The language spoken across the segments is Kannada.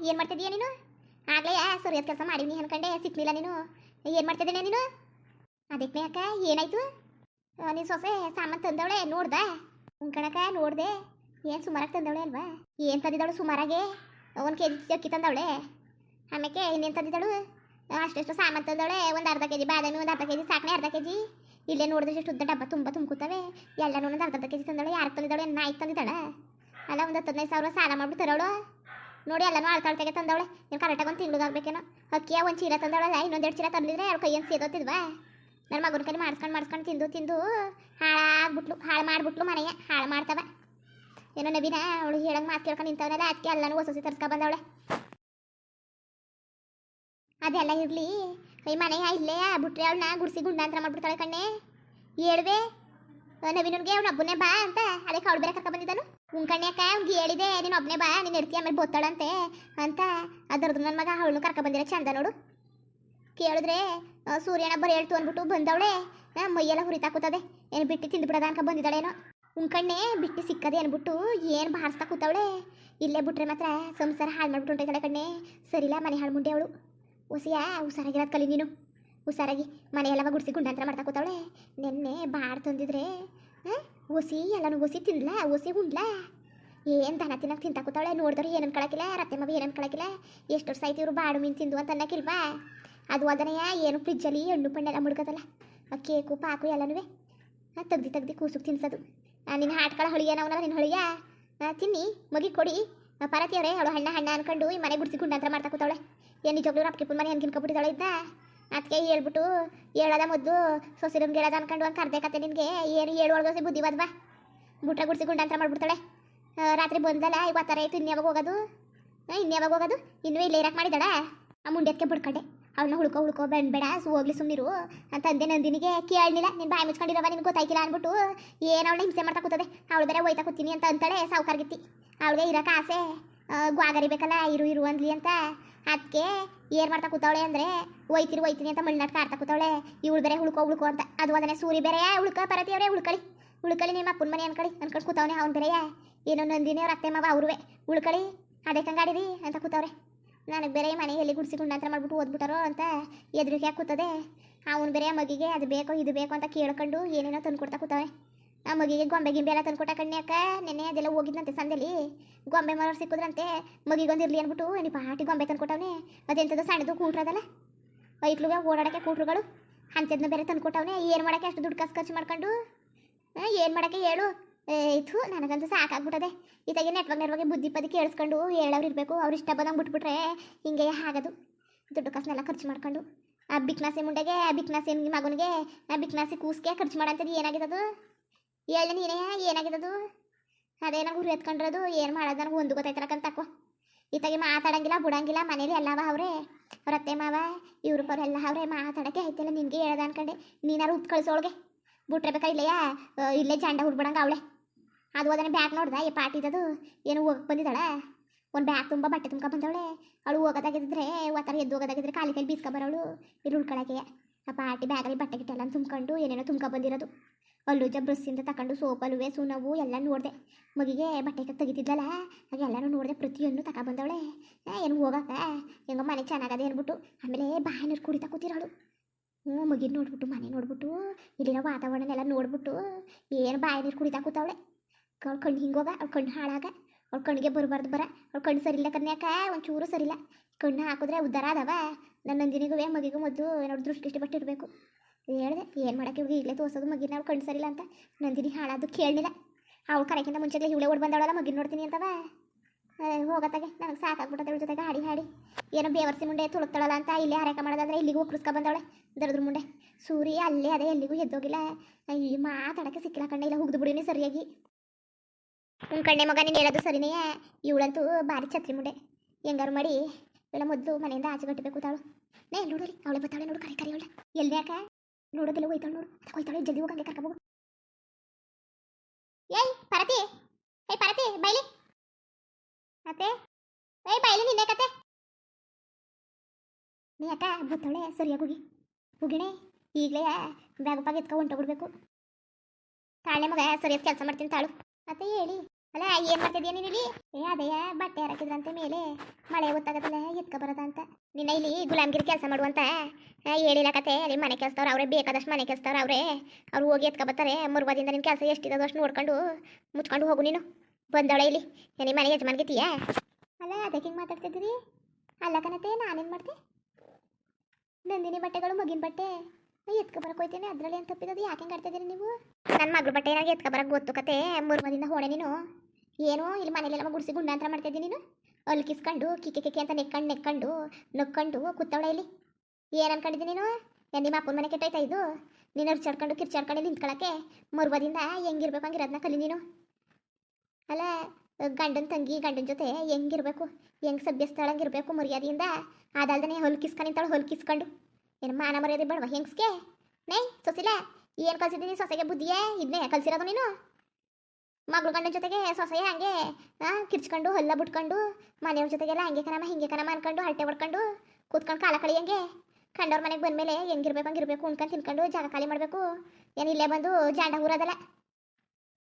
ಏನು ಮಾಡ್ತಿದ್ದೀಯ ನೀನು? ಆಗ್ಲೇ ಸರಿಯಾದ ಕೆಲಸ ಮಾಡಿವ್ನಿ ಅನ್ಕಂಡೆ ಸಿಕ್ಲಿಲ್ಲ ನೀನು. ಏನು ಮಾಡ್ತಿದ್ದೇನೆ ನೀನು? ಅದಕ್ಕೆ ಅಕ್ಕ ಏನಾಯ್ತು? ನೀನು ಸೊಸೆ ಸಾಮಾನು ತಂದವಳೆ ನೋಡ್ದ? ಕಣಕ್ಕ ನೋಡ್ದೆ. ಏನು ಸುಮಾರಾಗಿ ತಂದವಳೆ ಅಲ್ವಾ? ಏನು ತಂದಿದ್ದವಳು ಸುಮಾರಾಗೆ? 1 kg ಅಕ್ಕಿ ತಂದವಳೆ. ಆಮೇಲೆ ಇನ್ನೇನು ತಂದಿದ್ದಳು? ಅಷ್ಟೆಷ್ಟು ಸಾಮಾನು ತಂದವಳೆ. ಒಂದು ಅರ್ಧ kg ಬಾದಾಮಿ, ಒಂದು ಅರ್ಧ kg ಸಾಕಣೆ, ಅರ್ಧ kg ಇಲ್ಲೇ ನೋಡಿದ್ರೆ ಎಷ್ಟು ಉದ್ದ ಡಬ್ಬ ತುಂಬ ತುಂಬ್ಕೊತವೆ. ಎಲ್ಲನೂ ಒಂದು ಅರ್ಧ kg ತಂದವಳೆ. ಯಾರಿಗೆ ತಂದಿದ್ದವಳೆ? ನಾಯಿಗೆ ತಂದಿದ್ದಾಳ ಅಲ್ಲ. ಒಂದು 10-15 ಸಾವಿರ ಸಾಲ ಮಾಡ್ಬಿಟ್ಟು ತರೋಳು ನೋಡಿ. ಎಲ್ಲನೂ ಅಳ್ತಾಳ್ತೆಗೆ ತಂದವಳೆ. ನೀನು ಕರೆಕ್ಟಾಗಿ ಒಂದು ತಿಂಗ್ಳಿಗಾಗಬೇಕೇನೋ. ಅಕ್ಕಿಯ ಒಂದು ಚೀಲ ತಂದವಳಲ್ಲ, ಇನ್ನೊಂದೆರಡು ಚೀಲ ತಂದಿದ್ರೆ ಅವ್ರ ಕೈಯನ್ನು ಸೇದೋತಿದ್ವಾ? ನನ್ನ ಮಗನ ಕೈ ಮಾಡಿಸ್ಕೊಂಡು ತಿಂದು ಹಾಳು ಮಾಡಿಬಿಟ್ಲು ಮನೆಯ ಹಾಳು ಮಾಡ್ತವ. ಏನೋ ನವೀನ ಅವಳು ಹೇಳಂಗೆ ಮಾತು ಕೇಳ್ಕೊಂಡು ನಿಂತವನಲ್ಲ, ಅದಕ್ಕೆ ಎಲ್ಲನೂ ಹೊಸ ತರ್ಸ್ಕೊ ಬಂದವಳೆ. ಅದೆಲ್ಲ ಇರಲಿ, ಈ ಮನೆಯ ಇಲ್ಲೇ ಬಿಟ್ರೆ ಅವಳನ್ನ ಗುಡಿಸಿ ಗುಂಡಾಂತರ ಮಾಡ್ಬಿಡ್ತಾಳೆ ಕಣ್ಣೆ. ಹೇಳ್ವೆ ನವೀನನ್ಗೆ ಅವ್ನ ಒಬ್ಬನೇ ಬಾ ಅಂತ. ಅದಕ್ಕೆ ಅವಳು ಬೇರೆ ಕರ್ಕೊ ಬಂದಿದ್ದಾನು. ಕಣ್ಣೆ ಅಕ್ಕ ಅವ್ನಿಗೆ ಹೇಳಿದೆ, ನೀನು ಒಬ್ಬನೇ ಬಾ, ನೀನು ಎಡ್ತಿ ಆಮೇಲೆ ಬೋತಾಳಂತೆ ಅಂತ. ಅದರದ್ದು ನನ್ನ ಮಗ ಅವಳನ್ನು ಕರ್ಕೊ ಬಂದಿರೋ ಚಂದ ನೋಡು. ಕೇಳಿದ್ರೆ ಸೂರ್ಯನ ಬರೀ ಹೇಳ್ತು ಅಂದ್ಬಿಟ್ಟು ಬಂದವಳೆ. ಮೈಯೆಲ್ಲ ಹುರಿತಾಕೂತದೆ. ಏನು ಬಿಟ್ಟು ತಿಂದುಬಿಡೋದ ಅನ್ಕ ಬಂದಿದ್ದಾಳೇನೋ. ಕಣ್ಣೆ ಬಿಟ್ಟು ಸಿಕ್ಕದೆ ಅಂದ್ಬಿಟ್ಟು ಏನು ಬಾರಿಸ್ತಾ ಕೂತವಳೆ. ಇಲ್ಲೇ ಬಿಟ್ರೆ ಮಾತ್ರ ಸಂಸಾರ ಹಾಳು ಮಾಡ್ಬಿಟ್ಟು ಹೊಂಟೈತಾಳೆ ಕಣ್ಣೆ. ಸರಿಲ್ಲ, ಮನೆ ಹಾಳು ಮುಂಡೆ ಅವಳು. ಹೊಸಿಯ ಹುಷಾರಾಗಿರೋದು ಕಲಿ ನೀನು. ಹುಷಾರಾಗಿ ಮನೆಯೆಲ್ಲವ ಗುಡಿಸಿ ಗುಂಡಾಂತರ ಮಾಡ್ತಾ ಕೂತವಳೆ. ನೆನ್ನೆ ಬಾಡ್ ತಂದಿದ್ರೆ ಹೊಸಿ ಎಲ್ಲನೂ ಹೊಸಿ ತಿನ್ಲ, ಹೊಸಿ ಉಂಡ್ಲ. ಏನು ದನ ತಿನ್ನಕ್ಕೆ ತಿಂತಾ ಕೂತವಳೆ. ನೋಡಿದ್ರೆ ಏನು ಅನ್ಕೊಳಕಿಲ್ಲ, ರತ್ತೆ ಮಗ ಏನು ಅನ್ಕೊಳಕಿಲ್ಲ. ಎಷ್ಟು ವರ್ಷ ಆಯ್ತು ಇವರು ಬಾಡು ಮೀನು ತಿಂದು ಅಂತ ಅನ್ನಕ್ಕಿಲ್ವಾ? ಅದು ಅದನೆಯ ಏನು ಫ್ರಿಜ್ಜಲ್ಲಿ ಹಣ್ಣು ಪಣ್ಣೆಲ್ಲ ಮುಡ್ಕೋದಲ್ಲ. ಕೇಕು ಪಾಕು ಎಲ್ಲನೂ ತೆಗ್ದು ಕೂಸುಗೆ ತಿನ್ಸೋದು. ನಿನ್ನ ಹಾಟ್ಗಳ ಹಳಿಯ ನಾವಲ್ಲ, ನಿನ್ನ ಹಳಿಯ ತಿನ್ನಿ ಮಗಿ ಕೊಡಿ. ಪರತಿಯವರೇ ಅವಳು ಹಣ್ಣ ಅನ್ಕೊಂಡು ಈ ಮನೆ ಗುಡಿಸಿ ಗುಂಡಾಂತರ ಮಾಡ್ತಾ ಕೂತವಳೆ. ಏನು ನಿಜವಾಗ್ಲೂ ಅಪ್ಪಿಪುಲ್ ಮನೆ ಅನ್ಕಿನ್ಕೊಬಿಟ್ಟಿದ್ದಾಳೆ ಇದ್ದ. ಅದಕ್ಕೆ ಹೇಳ್ಬಿಟ್ಟು ಹೇಳೋದ ಮೊದ್ದು ಸೊಸಿರನ್ಗೆ ಹೇಳೋದ ಅನ್ಕೊಂಡು ಒಂದು ಕರ್ದೆ ಕತೆ ನಿನಗೆ. ಏನು ಹೇಳು ಒಳಗೋಸಿ ಬುದ್ಧಿವಾದ್ವಾ? ಬುಟ್ರೆ ಗುಡಿಸಿ ಗುಂಡಾಂತರ ಮಾಡ್ಬಿಡ್ತಾಳೆ. ರಾತ್ರಿ ಬಂದಲ್ಲ, ಇವತ್ತರ ಆಯ್ತು. ಇನ್ಯಾವಾಗ ಹೋಗೋದು? ಇನ್ನೂ ಇಲ್ಲೇ ಇರಕ್ಕೆ ಮಾಡಿದಾಳ. ಆ ಮುಂಡೆದಕ್ಕೆ ಬಿಡ್ಕಂಡೆ ಅವಳನ್ನ ಹುಳ್ಕೋ ಬೇಡ ಹೋಗ್ಲಿ ಸುಮ್ಮನಿರು ಅಂತ ಅಂದೆ. ನಂದಿನಿಗೆ ಕೇಳಲಿಲ್ಲ. ನೀನು ಬಾಯಿ ಮುಚ್ಕೊಂಡಿರವ, ನಿನ್ಗೆ ಗೊತ್ತಾಯ್ಕಿಲ್ಲ ಅಂದ್ಬಿಟ್ಟು ಏನು ಅವಳನ್ನ ಹಿಂಸೆ ಮಾಡ್ತಾ ಕೂತದೆ. ಅವಳು ಬೇರೆ ಹೋಯ್ತಾ ಕೂತೀನಿ ಅಂತ ಅಂತಾಳೆ. ಸಾವುಕಾರ್ಗಿತ್ತಿ ಅವಳಿಗೆ ಇರೋಕೆ ಆಸೆ, ಗ್ವಾಗರಿಬೇಕಲ್ಲ, ಇರು ಅಂದ್ಲಿ ಅಂತ. ಅದಕ್ಕೆ ಏನು ಮಾಡ್ತಾ ಕೂತವಳೆ ಅಂದರೆ ಹೋಯ್ತೀನಿ ಅಂತ ಮಣ್ಣಾಟ್ಕ ಆಡ್ತಾ ಕೂತವಳೆ. ಇವಳು ಬೇರೆ ಹುಳ್ಕೋ ಅಂತ. ಅದು ಅದನ್ನೇ ಸೂರಿ ಬೇರೆ ಪರತಿಯವರೇ ಉಳ್ಕಳಿ ನಿಮ್ಮ ಅಪ್ಪನ ಮನೆ ಅನ್ಕೊಂಡು ಕೂತವನೆ. ಅವ್ನು ಬೇರೆಯಾ ಏನೋ ನಂದಿನಿ ಅವ್ರ ಅತ್ತೆ ಮಾವ ಅವ್ರುವೆ ಉಳ್ಕಳಿ ಅದೇ ಕಂಗಾಡಿರಿ ಅಂತ ಕೂತವ್ರೆ. ನನಗೆ ಬೇರೆ ಮನೆ ಎಲ್ಲಿ ಗುಡಿಸಿ ಗುಂಡಾಂತರ ಮಾಡ್ಬಿಟ್ಟು ಓದ್ಬಿಟ್ಟಾರೋ ಅಂತ ಎದುರಿಗೆ ಕೂತದೆ. ಅವನು ಬೇರೆ ಮಗಿಗೆ ಅದು ಬೇಕೋ ಇದು ಬೇಕು ಅಂತ ಕೇಳ್ಕೊಂಡು ಏನೇನೋ ತಂದ್ಕೊಡ್ತಾ ಕೂತವ್ರೆ. ಆ ಮಗಿಗೆ ಗೊಂಬೆ ಗಿಂಬೆ ಎಲ್ಲ ತಂದ್ಕೊಟ್ಟ ಕಣ್ಣೆ ಅಕ್ಕ. ನೆನ್ನೆ ಅದೆಲ್ಲ ಹೋಗಿದ್ನಂತೆ ಸಂದೇಲಿ. ಗೊಂಬೆ ಮರೋರು ಸಿಕ್ಕಿದ್ರಂತೆ. ಮಗಿಗೊಂದಿರಲಿ ಅಂದ್ಬಿಟ್ಟು ನೀ ಪಾಟಿ ಗೊಂಬೆ ತಂದ್ಕೊಟ್ಟವನೆ. ಅದೆಂಥದ್ದು ಸಣ್ಣದು ಕೂಟ್ರದಲ್ಲ, ಐಕ್ಳಿಗೆ ಓಡಾಡೋಕ್ಕೆ ಕೂಟ್ರುಗಳು ಅಂಥದನ್ನ ಬೇರೆ ತಂದ್ಕೊಟ್ಟವನೆ. ಏನು ಮಾಡೋಕ್ಕೆ ಅಷ್ಟು ದುಡ್ಡು ಖರ್ಚು ಮಾಡ್ಕೊಂಡು? ಏನು ಮಾಡೋಕ್ಕೆ ಹೇಳು? ಇತ್ತು ನನಗಂತೂ ಸಾಕಾಗ್ಬಿಟ್ಟದೆ. ಇತ್ತಾಗೆ ನೆಟ್ವಾಗಿ ಬುದ್ಧಿ ಪದಿ ಕೇಳಿಸ್ಕೊಂಡು ಹೇಳೋರು ಇರಬೇಕು. ಅವ್ರು ಇಷ್ಟ ಬಂದಂಗೆ ಬಿಟ್ಬಿಟ್ರೆ ಹಿಂಗೆ ಆಗೋದು. ದುಡ್ಡು ಕಾಸನ್ನೆಲ್ಲ ಖರ್ಚು ಮಾಡ್ಕೊಂಡು ಆ ಬಿಕ್ನಾಸಿ ಮುಂಡೆಗೆ, ಆ ಬಿಕ್ನಾಸಿ ಮಗನಿಗೆ, ಆ ಬಿಕ್ನಾಸಿ ಕೂಸ್ಗೆ ಖರ್ಚು ಮಾಡೋಂಥದ್ದು ಏನಾಗಿದ್ದದು? ಹೇಳಿ ನೀನೇ, ಏನಾಗಿದ್ದದು? ಅದೇ ನಂಗೆ ಹುರಿ ಎತ್ಕೊಂಡಿರೋದು. ಏನು ಮಾಡೋದು ನನಗೆ ಒಂದು ಗೊತ್ತಾಯ್ತರಕ್ಕಂತ ತಕ್ಕೋ. ಇತ್ತಾಗೆ ಮಾತಾಡಂಗಿಲ್ಲ ಬಿಡಂಗಿಲ್ಲ. ಮನೇಲಿ ಎಲ್ಲವ ಅವರೇ, ಅವ್ರ ಅತ್ತೆ ಮಾವ ಇವ್ರಬ್ಬರೆಲ್ಲ ಅವರೇ. ಮಾತಾಡೋಕ್ಕೆ ಆಯ್ತಿಲ್ಲ. ನಿನಗೆ ಹೇಳೋದ ಅನ್ಕಂಡೆ. ನೀನಾರು ಉತ್ ಕಳಿಸೋಳ್ಗೆ ಬಿಟ್ರೆ ಬೇಕಾ? ಇಲ್ಲೇ ಜಾಂಡ ಹುಡ್ಬಿಡಂಗ ಅವಳೆ. ಅದು ಅದನ್ನೇ ಬ್ಯಾಗ್ ನೋಡ್ದ ಈ ಪಾಟಿದದು ಏನು ಹೋಗಕ್ಕೆ ಬಂದಿದ್ದಾಳ. ಒಂದು ಬ್ಯಾಗ್ ತುಂಬ ಬಟ್ಟೆ ತುಂಬ್ಕೊ ಬಂದವಳೆ. ಅವಳು ಹೋಗೋದಾಗಿದ್ರೆ ಒತ್ತರ ಎದ್ದು ಹೋಗೋದಾಗಿದ್ರೆ ಕಾಲಿ ಕೈ ಬೀಸ್ಕೊಬರೋಳು ಇಲ್ಲಿ ಉಳ್ಕೊಳಕ್ಕೆ. ಆ ಪಾಟಿ ಬ್ಯಾಗಲ್ಲಿ ಬಟ್ಟೆ ಗಿಟ್ಟೆಲ್ಲ ತುಂಬ್ಕೊಂಡು ಏನೇನೋ ತುಂಬ್ಕೊ ಬಂದಿರೋದು. ಅಲ್ಲೂ ಬ್ರಸ್ಸಿಂದ ತಗೊಂಡು ಸೋಪಲ್ವೇ ಸುನವು ಎಲ್ಲ ನೋಡಿದೆ. ಮಗಿಗೆ ಬಟ್ಟೆ ತೆಗಿತಿದ್ಲಲ್ಲ ಹಾಗೆಲ್ಲನೂ ನೋಡಿದೆ. ಪ್ರತಿಯೊಂದು ತಗೊಬಂದವಳೆ. ಏನು ಹೋಗಕ್ಕ ಹೆಂಗೋ ಮನೆ ಚೆನ್ನಾಗದೆ ಅಂದ್ಬಿಟ್ಟು ಆಮೇಲೆ ಬಾಯಿ ನೀರು ಕುಡಿತಾ ಕೂತಿರೋಳು. ಮಗಿನ ನೋಡ್ಬಿಟ್ಟು, ಮನೆ ನೋಡ್ಬಿಟ್ಟು, ಇಲ್ಲಿನ ವಾತಾವರಣನೆಲ್ಲ ನೋಡ್ಬಿಟ್ಟು ಏನು ಬಾಯಿ ನೀರು ಕುಡಿತಾ ಕೂತವಳೆ. ಅವ್ಳ ಕಣ್ಣು ಹಿಂಗೋಗ, ಅವ್ಳ ಕಣ್ಣು ಹಾಳಾಗ, ಅವ್ಳ ಕಣ್ಣಿಗೆ ಬರಬಾರ್ದು ಅವ್ಳ ಕಣ್ಣು ಸರಿಯಿಲ್ಲ ಕನ್ಯಾಕ, ಒಂಚೂರು ಸರಿಯಿಲ್ಲ. ಕಣ್ಣು ಹಾಕಿದ್ರೆ ಉದ್ದಾರ ಅದಾವ. ನನ್ನ ನಂದಿನಿಗೂ ಮಗಿಗೂ ಮೊದಲು ಏನೋ ದೃಷ್ಟಿ ಬಟ್ಟೆ ಇರಬೇಕು. ಹೇಳಿದೆ ಏನು ಮಾಡೋಕ್ಕೆ ಇವಾಗ ಈಗಲೇ ತೋರಿಸೋದು ಮಗಿನ ಅವ್ಳು ಕಣ್ಣು ಸರಿಯಿಲ್ಲ ಅಂತ. ನಂದಿನಿ ಹಾಳಾದು ಕೇಳಲಿಲ್ಲ. ಅವಳು ಕರೆಕ್ಕಿಂತ ಮುಂಚೆಗೆ ಇವಳೆ ಓಡ್ ಬಂದವಳಲ್ಲ ಮಗಿನ ನೋಡ್ತೀನಿ ಅಂತವ. ಹೋಗತ್ತಾಗೆ ನನಗೆ ಸಾಕಾಗ್ಬಿಟ್ಟದ ಇವಳ ಜೊತೆಗೆ ಹಾಡಿ ಏನೋ ಬೇವರ್ಸಿ ಮುಂಡೆ ತುಳುಕ್ತಾಳಲ್ಲ ಅಂತ ಇಲ್ಲೇ ಹರಕ ಮಾಡೋದಾದ್ರೆ ಇಲ್ಲಿಗೂ ಒಕ್ಕರಿಸ್ಕೊ ಬಂದವಳೆ. ದರದ್ರ ಮುಂಡೆ ಸೂರ್ಯ ಅಲ್ಲೇ ಅದೇ ಎಲ್ಲಿಗೂ ಎದ್ದೋಗಿಲ್ಲ. ಈ ಮಾತಾಡೋಕ್ಕೆ ಸಿಕ್ಕಿಲ್ಲ ಕಣ್ಣೆ. ಇಲ್ಲ ಹುಗ್ದು ಬಿಡಿನಿ ಸರಿಯಾಗಿ. ಕಣ್ಣೆ ಮಗ ನೀನು ಹೇಳೋದು ಸರಿನೇ. ಇವಳಂತೂ ಭಾರಿ ಛತ್ರಿ ಮುಂಡೆ. ಹೆಂಗಾರು ಮಾಡಿ ಎಲ್ಲ ಮೊದಲು ಮನೆಯಿಂದ ಆಚೆ ಕಟ್ಟಬೇಕು ತಾಳು. ನೋಡಲಿ ಅವಳೆ ಬರ್ತಾಳೆ ನೋಡು. ಕರೆ ಅವಳ ಎಲ್ಲಿ ಯಾಕ ನೋಡೋದಿಲ್ಲ. ಹೋಯ್ತಾಳು ನೋಡು. ಹೋಯ್ತಾಳೆ ಜಲ್ದಿ ಹೋಗಂಗೆ ಕರ್ಕೋಬೋಗು. ಏಯ್ ಪರತಿ ಬೈಲಿ ಅತ್ತೆ. ಬೈಲಿ ನಿನ್ನೆ ಕತೆ. ನೀ ಅಕ್ಕ ಬತ್ತವಳೆ ಸರಿಯಾಗಿ ಹೋಗಿಣೆ. ಈಗಲೇ ಬ್ಯಾಗ್ ಪಾಗ್ ಎತ್ಕೊ ಹೊಂಟೋಗ್ಬಿಡ್ಬೇಕು. ತಾಳೆ ಮಗ ಸರಿಯಾದ ಕೆಲಸ ಮಾಡ್ತೀನಿ ತಾಳು. ಅತ್ತೆ ಹೇಳಿ ಅಲ್ಲ ಏನ್ ಮಾಡ್ತಿದ್ಯಾ ನೀನು ಇಲ್ಲಿ? ಅದೇಯ ಬಟ್ಟೆ ಹಾಕಿದ್ರಂತೆ ಮೇಲೆ ಮಳೆ ಗೊತ್ತಾಗತ್ತಲ್ಲ ಎತ್ಕ ಬರದ ಅಂತ. ನಿನ್ನ ಇಲ್ಲಿ ಗುಲಾಮ್ಗಿರಿ ಕೆಲಸ ಮಾಡುವಂತ ಹೇಳಿಲ್ಲ ಕತೆ. ಅಲ್ಲಿ ಮನೆ ಕೆಲಸದವ್ರು ಅವರೇ, ಬೇಕಾದಷ್ಟು ಮನೆ ಕೆಲಸದವ್ರು ಅವರೇ. ಅವ್ರು ಹೋಗಿ ಎತ್ಕ ಬರ್ತಾರೆ. ಮುರ್ಬದಿಂದ ನಿನ್ನ ಕೆಲಸ ಎಷ್ಟಿರೋದು ಅಷ್ಟು ನೋಡ್ಕೊಂಡು ಮುಚ್ಕೊಂಡು ಹೋಗು ನೀನು. ಬಂದವಳೆ ಇಲ್ಲಿ ನಿಮ್ಮ ಮನೆ ಯಜಮಾನ್ಗಿತೀಯಾ? ಅಲ್ಲ ಅದಕ್ಕೆ ಹಿಂಗೆ ಮಾತಾಡ್ತಿದ್ದೀರಿ? ಅಲ್ಲ ಕಣತೆ, ನಾನೇನು ಮಾಡ್ತೆ? ನಂದಿನಿ ಬಟ್ಟೆಗಳು ಮಗಿನ ಬಟ್ಟೆ ಎತ್ಕ ಬರಕ್ಕೆ ಹೋಯ್ತೇನೆ, ಅದರಲ್ಲಿ ಏನು ತಪ್ಪಿರೋದು? ಯಾಕೆ ಹೆಂಗೆ ಆಡ್ತಿದ್ದೀರಿ ನೀವು? ನನ್ನ ಮಗಳ ಬಟ್ಟೆ ಏನಾಗಿ ಎತ್ಕ ಬರಕ್ಕೆ ಗೊತ್ತು ಕತೆ. ಮುರ್ಬದಿಂದ ಹೋಣೆ ನೀನು. ಏನು ಇಲ್ಲಿ ಮನೇಲೆಲ್ಲ ಗುಡಿಸಿ ಗುಂಡಾಂತರ ಮಾಡ್ತಿದ್ದೀನಿ ನೀನು? ಅಲ್ಲಿ ಕಿಸ್ಕೊಂಡು ಕಿಕ್ಕೆ ಅಂತ ನೆಕ್ಕೊಂಡು ನಕ್ಕೊಂಡು ಕೂತವಳೆ ಇಲ್ಲಿ. ಏನು ಅನ್ಕೊಂಡಿದ್ದೀನಿ ನೀನು? ನಿಮ್ಮ ಅಪ್ಪನ ಮನೆ ಕೆಟ್ಟೋಯ್ತಾ ಇದು? ನೀನು ಅರ್ಚಾಡ್ಕೊಂಡು ಕಿರ್ಚಾಡ್ಕೊಂಡು ನಿಂತ್ಕೊಳ್ಳೋಕ್ಕೆ ಮುರ್ಬದಿಂದ ಹೆಂಗಿರ್ಬೇಕು ಹಂಗಿರೋದನ್ನ ಕಲಿ ನೀನು. ಅಲ್ಲ ಗಂಡನ ತಂಗಿ ಗಂಡನ ಜೊತೆ ಹೆಂಗಿರ್ಬೇಕು, ಹೆಂಗೆ ಸಭ್ಯಸ್ಥಳಂಗಿರ್ಬೇಕು ಮರ್ಯಾದೆಯಿಂದ. ಅದಲ್ದೇ ಹೊಲ್ಕಿಸ್ಕೊಂಡು ನಿಂತಾಳು, ಹೊಲ್ಕಿಸ್ಕೊಂಡು. ಏನು ಮಾನ ಮರ್ಯಾದೆ ಬೇಡವಾ ಹೆಂಗ್ಸ್ಗೆ? ನೈ ಸೊಸಿಲ್ಲ, ಏನು ಕಲ್ಸಿದ್ದೀನಿ ಸೊಸೆಗೆ ಬುದ್ಧಿಯೇ? ಇದನ್ನೇ ಕಲ್ಸಿರೋದು ನೀನು? ಮಗಳು ಗಂಡನ ಜೊತೆಗೆ ಸೊಸೆಯ ಹಂಗೆ ಕಿರ್ಚ್ಕೊಂಡು ಹೊಲ್ಲ ಬಿಟ್ಕೊಂಡು ಮನೆಯವ್ರ ಜೊತೆಗೆಲ್ಲ ಹಂಗೆ ಕನಮ ಹಿಂಗೆ ಕನಮ ಅನ್ಕೊಂಡು ಹರಟೆ ಹೊಡ್ಕೊಂಡು ಕೂತ್ಕೊಂಡು ಕಾಲ ಕಳಿಯಂಗೆ. ಕಂಡವ್ರ ಮನೆಗೆ ಬಂದಮೇಲೆ ಹೆಂಗಿರ್ಬೇಕು ಹಂಗಿರ್ಬೇಕು, ಉಣ್ಕೊಂಡು ತಿನ್ಕೊಂಡು ಜಾಗ ಖಾಲಿ ಮಾಡಬೇಕು. ಏನು ಇಲ್ಲೇ ಬಂದು ಜಾಂಡ ಊರೋದಲ್ಲ,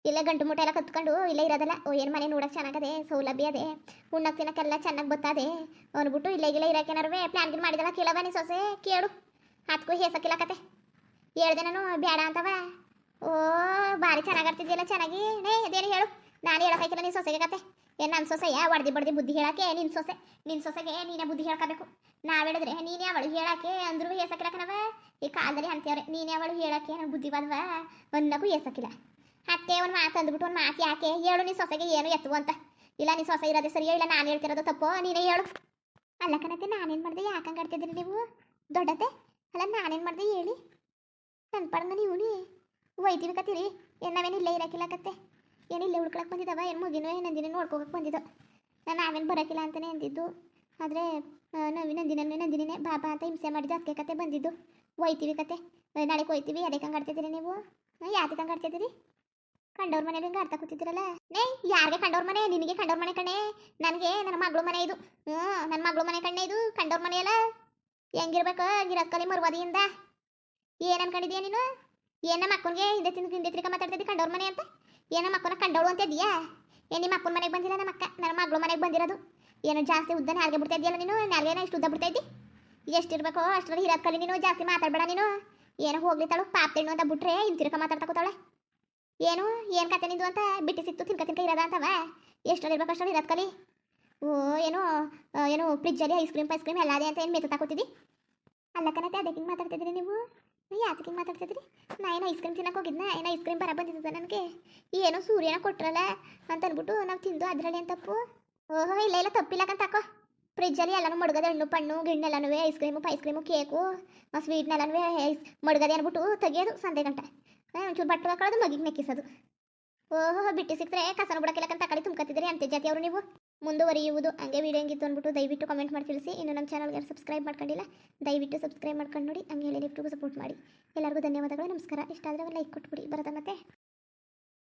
ಇಲ್ಲೇ ಗಂಟು ಮೂಟೆ ಎಲ್ಲ ಕತ್ಕೊಂಡು ಇಲ್ಲೇ ಇರೋದಲ್ಲ. ಏನು ಮನೆ ನೋಡೋಕೆ ಚೆನ್ನಾಗದೆ, ಸೌಲಭ್ಯ ಅದೇ, ಉಣ್ಣಕ್ಕೆ ತಿನ್ನಕ್ಕೆಲ್ಲ ಚೆನ್ನಾಗಿ ಬರ್ತದೆ ಅಂದ್ಬಿಟ್ಟು ಇಲ್ಲೇ ಇರೋಕೇನಾರು ಪ್ಲಾನ್ ಗಿನ್ ಮಾಡಿದಲ್ಲ. ಕೇಳವ ನೀ ಸೊಸೆ ಕೇಳು, ಹತ್ಕೂ ಹೇಸಕ್ಕಿಲ್ಲ ಕತೆ. ಹೇಳ್ದೆ ನಾನು ಬೇಡ ಅಂತವ. ಓ ಭಾರಿ ಚೆನ್ನಾಗಾಡ್ತಿದ್ಯಲ್ಲ ಚೆನ್ನಾಗಿ. ಅದೇನು ಹೇಳು, ನಾನು ಹೇಳೋಕಾಯ್ತಿಲ್ಲ ನೀನು ಸೊಸೆಗೆ ಕತೆ. ಏನು ನನ್ನ ಸೊಸೆಯ ಹೊಡೆದಿ ಬಡ್ದಿ ಬುದ್ಧಿ ಹೇಳಕ್ಕೆ ನಿನ್ನ ಸೊಸೆಗೆ ನೀನೇ ಬುದ್ಧಿ ಹೇಳ್ಕೋಬೇಕು. ನಾವು ಹೇಳಿದ್ರೆ ನೀನೇ ಅವಳು ಹೇಳಕ್ಕೆ ಅಂದ್ರೂ ಹೇಸಕ್ಕಿಲ್ಲ ಕಣವ. ಈ ಕಾಲದಲ್ಲಿ ಅಂತೀವ್ರೆ ನೀನೇ ಅವಳು ಹೇಳಕ್ಕೆ ನಾನು ಬುದ್ಧಿವಾದವ ಅನ್ನಕ್ಕೂ ಹೇಸಕ್ಕಿಲ್ಲ. ಅತ್ತೆ ಒಂದು ಮಾತು ಅಂದ್ಬಿಟ್ಟು ಒಂದು ಮಾತು ಯಾಕೆ ಹೇಳು ನೀನು ಸೊಸೆಗೆ ಏನು ಎತ್ತು ಅಂತ. ಇಲ್ಲ ನೀನು ಸೊಸೆ ಇರೋದೇ ಸರಿಯೋ ಇಲ್ಲ ನಾನು ಹೇಳ್ತಿರೋದು ತಪ್ಪೋ ನೀನೇ ಹೇಳು. ಅಲ್ಲ ಕಣತೆ, ನಾನೇನು ಮಾಡಿದೆ? ಯಾಕಂಗೆ ಆಡ್ತಿದ್ದೀರಿ ನೀವು ದೊಡ್ಡತೆ? ಅಲ್ಲ ನಾನೇನು ಮಾಡಿದೆ ಹೇಳಿ? ನನ್ನ ಪಡಂಗ ನೀವು ಒಯ್ತೀವಿ ಕತ್ತೀರಿ. ಏನು ನಾವೇನು ಇಲ್ಲೇ ಇರೋಕ್ಕಿಲ್ಲ ಕತ್ತೆ. ಏನು ಇಲ್ಲೇ ಉಳ್ಕೊಳಕ್ಕೆ ಬಂದಿದ್ದಾವ? ಏನು ಮುಗಿನೋ ನಂದಿನ ನೋಡ್ಕೋಬೇಕು ಬಂದಿದ್ದೋ. ನಾವೇನು ಬರೋಕ್ಕಿಲ್ಲ ಅಂತಲೇ ಅಂದಿದ್ದು. ಆದರೆ ನಂದಿನೇ ಬಾಬಾ ಅಂತ ಹಿಂಸೆ ಮಾಡಿದ್ದು, ಅದಕ್ಕೆ ಕತೆ ಬಂದಿದ್ದು. ಒಯ್ತೀವಿ ಕತೆ, ನಾಳೆಗೆ ಒಯ್ತೀವಿ. ಅದಕ್ಕೆ ಹಂಗೆ ಆಡ್ತಿದ್ದೀರಿ ನೀವು? ಯಾತಕ್ಕೆ ಹಂಗೆ ಆಡ್ತಿದ್ದೀರಿ? ಕಂಡವ್ರ ಮನೇಲಿ ಹಿಂಗೆ ಆಡ್ತಾ ಕೂತಿದ್ದೀರಲ್ಲ. ಯಾರಿಗೆ ಕಂಡವ್ರ ಮನೆ? ನಿನಗೆ ಕಂಡವ್ರ ಮನೆ ಕಣ್ಣೆ, ನನಗೆ ನನ್ನ ಮಗಳು ಮನೆ ಇದು. ನನ್ನ ಮಗಳು ಮನೆ ಕಣ್ಣೆ ಇದು, ಕಂಡವ್ರ ಮನೆ ಅಲ್ಲ. ಹೆಂಗಿರ್ಬೇಕು ಗಿರತ್ಕಲಿ ಮರ್ವಾದಿಯಿಂದ. ಏನು ಅನ್ಕೊಂಡಿದ್ಯಾ ನೀನು? ಏನು ನಮ್ಮ ಅಕ್ಕನಿಗೆ ಹಿಂದೆ ತಿರ್ಕ ಮಾತಾಡ್ತಿದ್ದಿ ಕಂಡವ್ರ ಮನೆ ಅಂತ? ಏನು ನಮ್ಮ ಅಕ್ಕನ ಕಂಡವಳು ಅಂತ ಇದೆಯಾ? ಏನು ನಿಮ್ಮ ಅಪ್ಪನ ಮನೆಗೆ ಬಂದಿಲ್ಲ ನಮ್ಮ ಅಕ್ಕ, ನನ್ನ ಮಗಳು ಮನೆಗೆ ಬಂದಿರೋದು. ಏನು ಜಾಸ್ತಿ ಉದ್ದ ನಾಲ್ಗೆ ಬಿಡ್ತಾ ಇದೆಯಲ್ಲ ನೀನು? ನಾಲ್ಗೆನ ಇಷ್ಟು ಉದ್ದ ಬಿಡ್ತಾ ಇದ್ದಿ? ಎಷ್ಟಿರ್ಬೇಕು ಅಷ್ಟರಲ್ಲಿ ಇರೋದ್ ಕಲಿ ನೀನು. ಜಾಸ್ತಿ ಮಾತಾಡಬೇಡ ನೀನು. ಏನೋ ಹೋಗ್ಲಿತ್ತಾಳು ಪಾಪ ತೆಣ್ಣು ಅಂತ ಬಿಟ್ರೆ ಹಿಂತಿರ್ಕ ಮಾತಾಡ್ತಾ ಕೂತಾಳೆ. ಏನು ಕತೆ ನಿಂದು ಅಂತ ಬಿಟ್ಟು ಸಿಕ್ತು ತಿನ್ಕ ಇರೋದ ಅಂತವ? ಎಷ್ಟರಲ್ಲಿ ಇರ್ಬೇಕು ಅಷ್ಟರಲ್ಲಿ ಇರೋದ್ ಕಲಿ. ಏನು ಫ್ರಿಜ್ಜಲ್ಲಿ ಐಸ್ ಕ್ರೀಮ್ ಎಲ್ಲ ಅದೇ ಅಂತ ಏನು ಮೇತು ತಗೋತಿದ್ದಿ? ಅಲ್ಲ ಕಣತೆ, ಅದಕ್ಕೆ ಹಿಂಗೆ ಮಾತಾಡ್ತಿದ್ರಿ ನೀವು? ಯಾತಕ್ಕೆ ಹಿಂಗೆ ಮಾತಾಡ್ತಿದ್ರಿ? ನಾ ಏನೋ ಐಸ್ ಕ್ರೀಮ್ ತಿನ್ನಕ್ಕೆ ಹೋಗಿದ್ನ, ಏನೋ ಐಸ್ ಕ್ರೀಮ್ ಬರ ಬಂದಿದ್ದ ನನಗೆ. ಏನೋ ಸೂರ್ಯನ ಕೊಟ್ರಲ್ಲ ಅಂತ ಅಂದ್ಬಿಟ್ಟು ನಾವು ತಿಂದು ಅದರಲ್ಲಿ ಏನು ತಪ್ಪು? ಓಹೋ ಇಲ್ಲ ತಪ್ಪಿಲ್ಲಕಂತ ತಕೋ. ಫ್ರಿಜ್ಜಲ್ಲಿ ಎಲ್ಲನೂ ಮಡ್ಗದೆ, ಹಣ್ಣು ಪಣ್ಣು ಗಿಣ್ಣೆಲ್ಲನೂ ಐಸ್ ಕ್ರೀಮು ಕೇಕು ಸ್ವೀಟ್ನೆಲ್ಲನೂ ಮಡ್ಗದೆ ಅಂದ್ಬಿಟ್ಟು ತೆಗಿಯೋದು ಸಂದೆ ಗಂಟೆ. ಒಂಚೂರು ಬಟ್ಟೆ ಹಾಕೊಳ್ಳೋದು ಮಗಿಗೆ ನೆಕ್ಕಿಸೋದು. ಓಹೋ ಬಿಟ್ಟು ಸಿಕ್ಕರೆ ಕಸನ ಬಿಡಕ್ಕೆಲ್ಲಕಂತ ತಕಳಿ ತುಂಬ್ಕತ್ತಿದ್ದೀರಿ ಅಂತೆ ಜಾತಿ ಅವರು ನೀವು. ಮುಂದುವರಿಯುವುದು ಹಂಗೆ ವೀಡಿಯೋ ಹೆಂಗಿತ್ತು ಅಂದ್ಬಿಟ್ಟು ದಯವಿಟ್ಟು ಕಮೆಂಟ್ ಮಾಡಿ ತಿಳಿಸಿ. ಇನ್ನು ನಮ್ಮ ಚಾನಲ್ಗೆ ಸಬ್ಸ್ಕ್ರೈಬ್ ಮಾಡ್ಕೊಂಡಿಲ್ಲ ದಯವಿಟ್ಟು ಸಬ್ಸ್ಕ್ರೈಬ್ ಮಾಡ್ಕೊಂಡು ನೋಡಿ. ಹಂಗೆ ಲಿಫ್ಟಿಗೂ ಸಪೋರ್ಟ್ ಮಾಡಿ. ಎಲ್ಲರಿಗೂ ಧನ್ಯವಾದಗಳು, ನಮಸ್ಕಾರ. ಇಷ್ಟ ಆದರೆ ಲೈಕ್ ಕೊಟ್ಬಿಡಿ ಬರೋದ ಮತ್ತೆ.